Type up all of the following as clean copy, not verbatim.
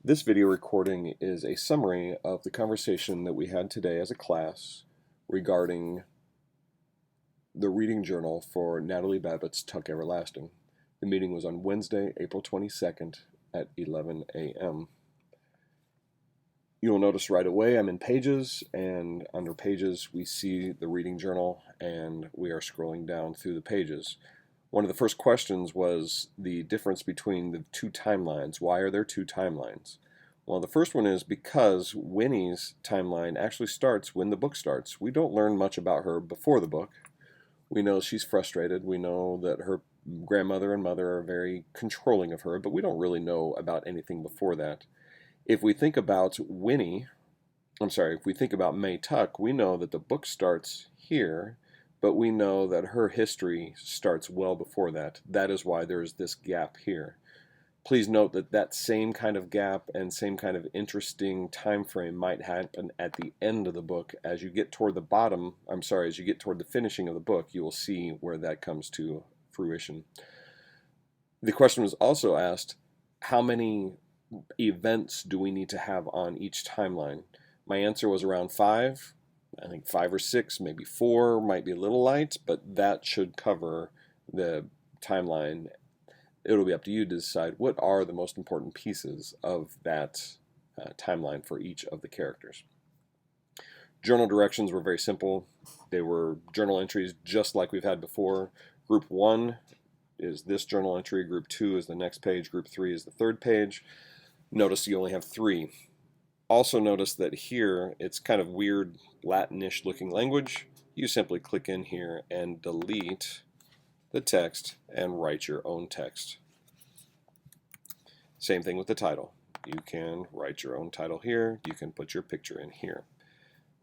This video recording is a summary of the conversation that we had today as a class regarding the reading journal for Natalie Babbitt's Tuck Everlasting. The meeting was on Wednesday, April 22nd at 11 a.m. You will notice right away I'm in Pages, and under Pages we see the reading journal, and we are scrolling down through the pages. One of the first questions was the difference between the two timelines. Why are there two timelines? Well, the first one is because Winnie's timeline actually starts when the book starts. We don't learn much about her before the book. We know she's frustrated. We know that her grandmother and mother are very controlling of her, but we don't really know about anything before that. If we think about if we think about May Tuck, we know that the book starts here, but we know that her history starts well before that. That is why there's this gap here. Please note that that same kind of gap and same kind of interesting time frame might happen at the end of the book. As you get toward as you get toward the finishing of the book, you will see where that comes to fruition. The question was also asked, how many events do we need to have on each timeline? My answer was around 5. I think 5 or 6, maybe 4 might be a little light, but that should cover the timeline. It'll be up to you to decide what are the most important pieces of that timeline for each of the characters. Journal directions were very simple. They were journal entries just like we've had before. Group 1 is this journal entry, Group 2 is the next page, Group 3 is the third page. Notice you only have 3. Also notice that here it's kind of weird Latinish looking language. You simply click in here and delete the text and write your own text. Same thing with the title. You can write your own title here. You can put your picture in here.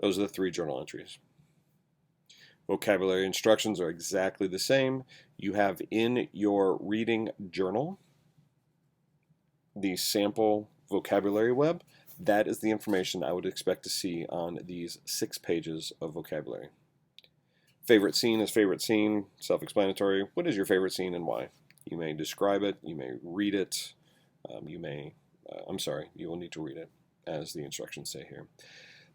Those are the 3 journal entries. Vocabulary instructions are exactly the same. You have in your reading journal the sample vocabulary web. That is the information I would expect to see on these 6 pages of vocabulary. Favorite scene is favorite scene, self-explanatory. What is your favorite scene and why? You may describe it, you may read it, you will need to read it, as the instructions say here.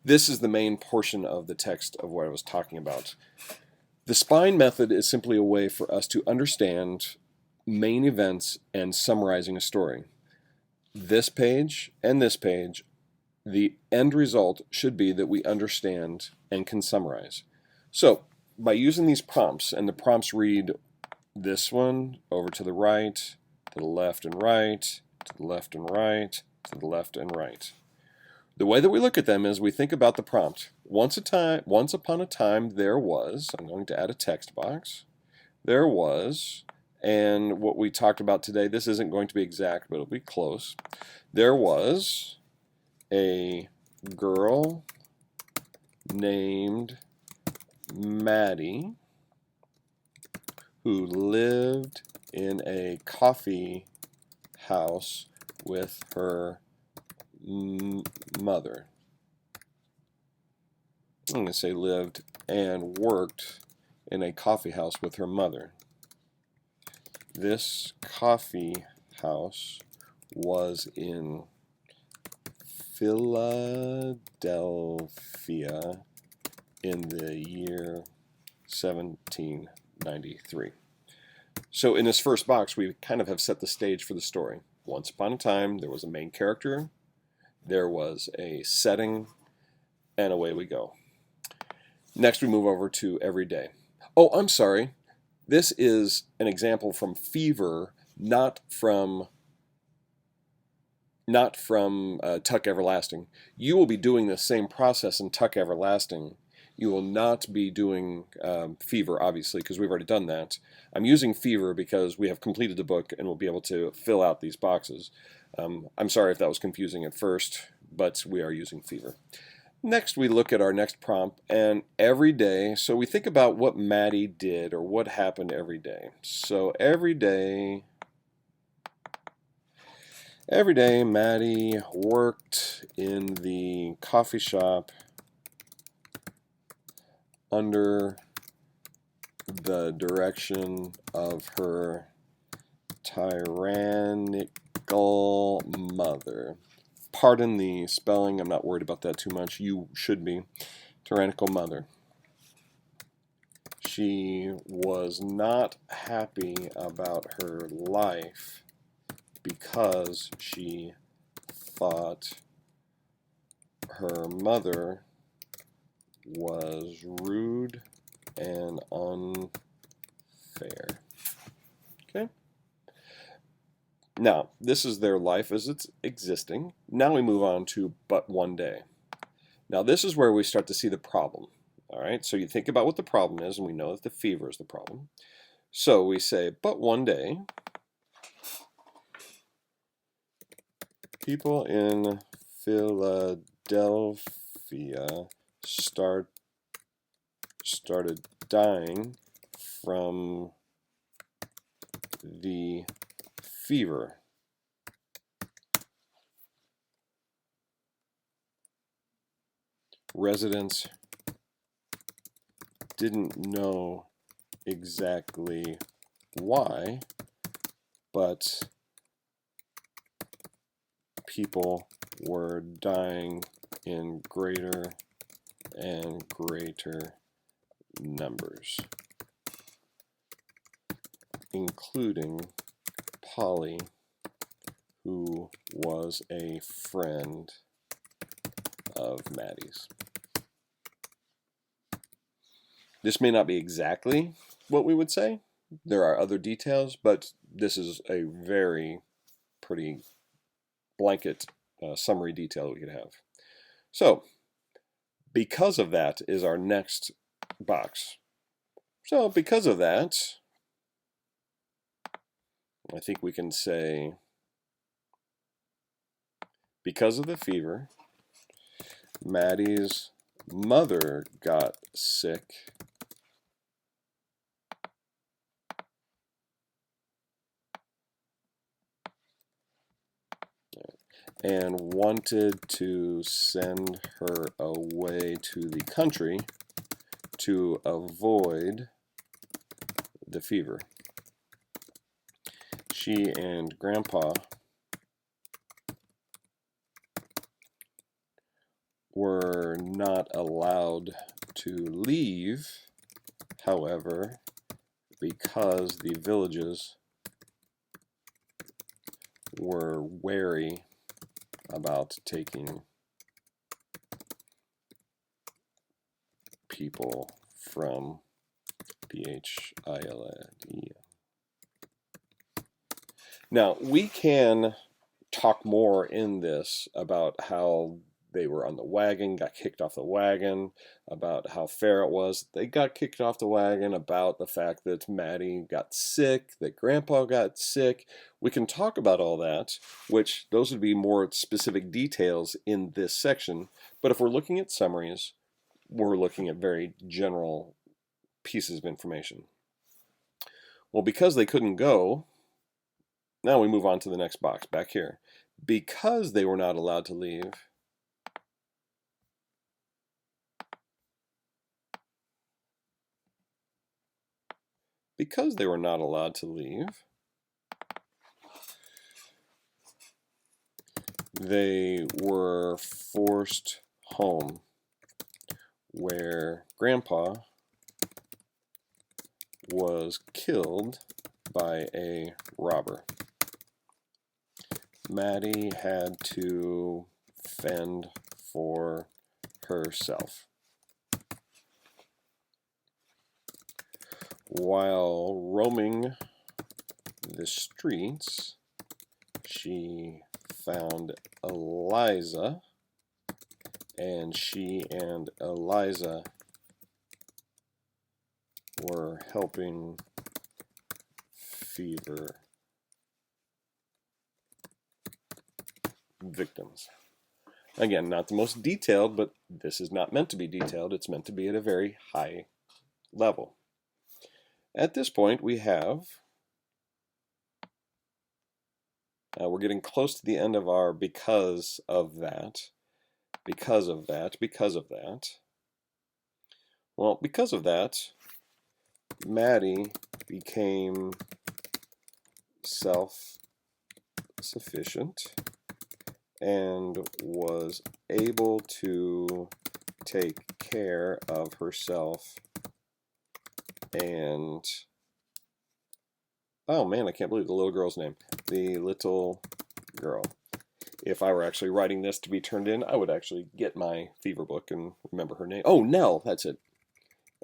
This is the main portion of the text of what I was talking about. The spine method is simply a way for us to understand main events and summarizing a story. This page and this page, the end result should be that we understand and can summarize. So, by using these prompts, and the prompts read this one over to the right, to the left and right, to the left and right, to the left and right. The way that we look at them is we think about the prompt. Once upon a time, there was, I'm going to add a text box, there was, and what we talked about today, this isn't going to be exact, but it'll be close. There was a girl named Maddie who lived in a coffee house with her mother. I'm going to say lived and worked in a coffee house with her mother. This coffee house was in Philadelphia in the year 1793. So in this first box, we kind of have set the stage for the story. Once upon a time, there was a main character, there was a setting, and away we go. Next, we move over to everyday. Oh, I'm sorry. This is an example from Fever, not from Tuck Everlasting. You will be doing the same process in Tuck Everlasting. You will not be doing Fever, obviously, because we've already done that. I'm using Fever because we have completed the book and we'll be able to fill out these boxes. I'm sorry if that was confusing at first, but we are using Fever. Next, we look at our next prompt, and every day, so we think about what Maddie did or what happened every day. So every day Maddie worked in the coffee shop under the direction of her tyrannical mother. Pardon the spelling, I'm not worried about that too much. You should be. Tyrannical mother. She was not happy about her life because she thought her mother was rude and unfair. Okay? Now, this is their life as it's existing. Now we move on to but one day. Now, this is where we start to see the problem. All right, so you think about what the problem is, and we know that the fever is the problem. So we say, but one day, people in Philadelphia started dying from the fever. Residents didn't know exactly why, but people were dying in greater and greater numbers, including Polly, who was a friend of Maddie's. This may not be exactly what we would say. There are other details, but this is a very pretty blanket summary detail we could have. So, because of that is our next box. So, because of that, I think we can say, because of the fever, Maddie's mother got sick and wanted to send her away to the country to avoid the fever. She and Grandpa were not allowed to leave, however, because the villages were wary about taking people from PHILD. Now, we can talk more in this about how they were on the wagon, got kicked off the wagon, about how fair it was. They got kicked off the wagon, about the fact that Maddie got sick, that Grandpa got sick. We can talk about all that, which those would be more specific details in this section. But if we're looking at summaries, we're looking at very general pieces of information. Well, because they couldn't go, now we move on to the next box back here. Because they were not allowed to leave, they were forced home, where Grandpa was killed by a robber. Maddie had to fend for herself. While roaming the streets, she found Eliza, and she and Eliza were helping fever victims. Again, not the most detailed, but this is not meant to be detailed. It's meant to be at a very high level. At this point, we have, we're getting close to the end of our because of that. Well, because of that, Maddie became self-sufficient and was able to take care of herself and, oh man, I can't believe the little girl's name. The little girl. If I were actually writing this to be turned in, I would actually get my fever book and remember her name. Oh, Nell, that's it.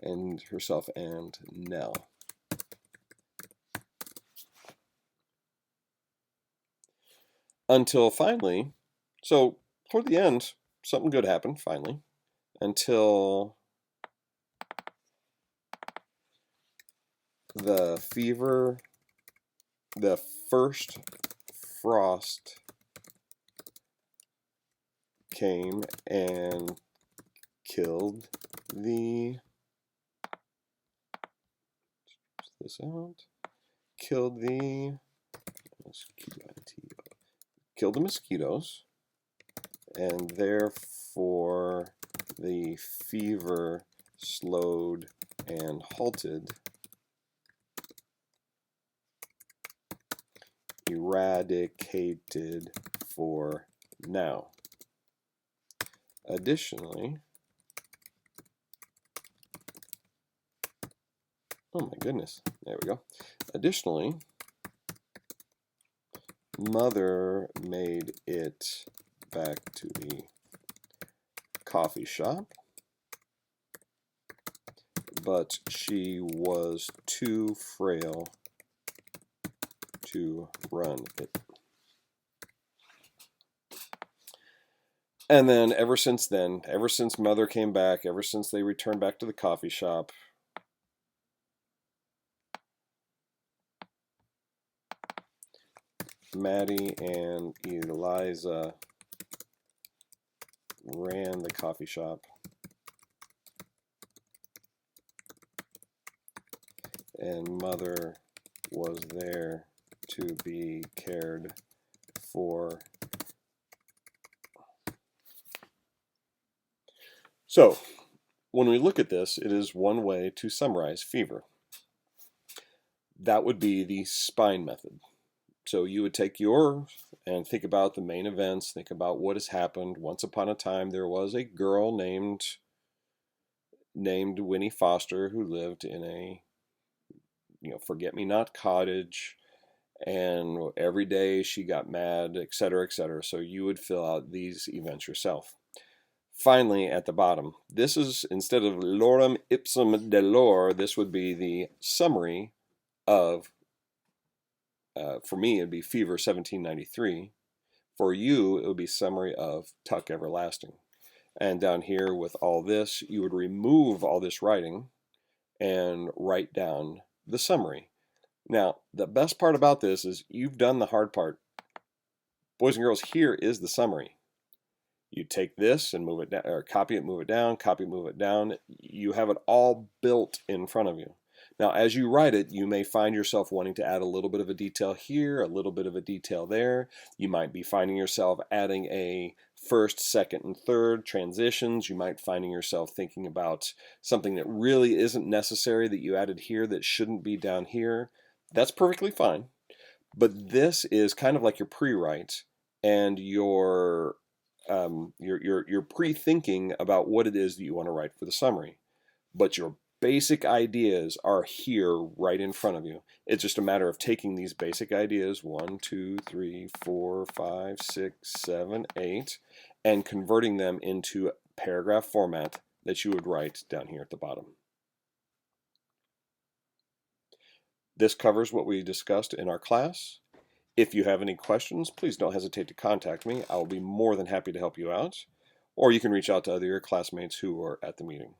And herself and Nell. Until finally, so toward the end, something good happened finally. Until the fever, the first frost came and killed the, this out, killed the mosquitoes, and therefore the fever slowed and halted, eradicated for now. Additionally, oh my goodness, there we go. Additionally, Mother made it back to the coffee shop, but she was too frail to run it. And then, ever since Mother came back, ever since they returned back to the coffee shop, Maddie and Eliza ran the coffee shop, and Mother was there to be cared for. So, when we look at this, it is one way to summarize fever. That would be the spine method. So you would take yours and think about the main events, think about what has happened. Once upon a time, there was a girl named Winnie Foster who lived in a forget-me-not cottage, and every day she got mad, etc., etc. So you would fill out these events yourself. Finally, at the bottom, this is, instead of lorem ipsum delor, this would be the summary of, for me, it'd be Fever 1793. For you, it would be summary of Tuck Everlasting. And down here with all this, you would remove all this writing and write down the summary. Now, the best part about this is you've done the hard part. Boys and girls, here is the summary. You take this and move it down, or copy it, move it down, copy, move it down. You have it all built in front of you. Now, as you write it, you may find yourself wanting to add a little bit of a detail here, a little bit of a detail there. You might be finding yourself adding a first, second, and third transitions. You might finding yourself thinking about something that really isn't necessary that you added here that shouldn't be down here. That's perfectly fine. But this is kind of like your pre-write and your pre-thinking about what it is that you want to write for the summary. But your basic ideas are here right in front of you. It's just a matter of taking these basic ideas, 1, 2, 3, 4, 5, 6, 7, 8, and converting them into paragraph format that you would write down here at the bottom. This covers what we discussed in our class. If you have any questions, please don't hesitate to contact me. I will be more than happy to help you out. Or you can reach out to other your classmates who are at the meeting.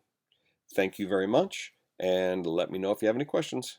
Thank you very much, and let me know if you have any questions.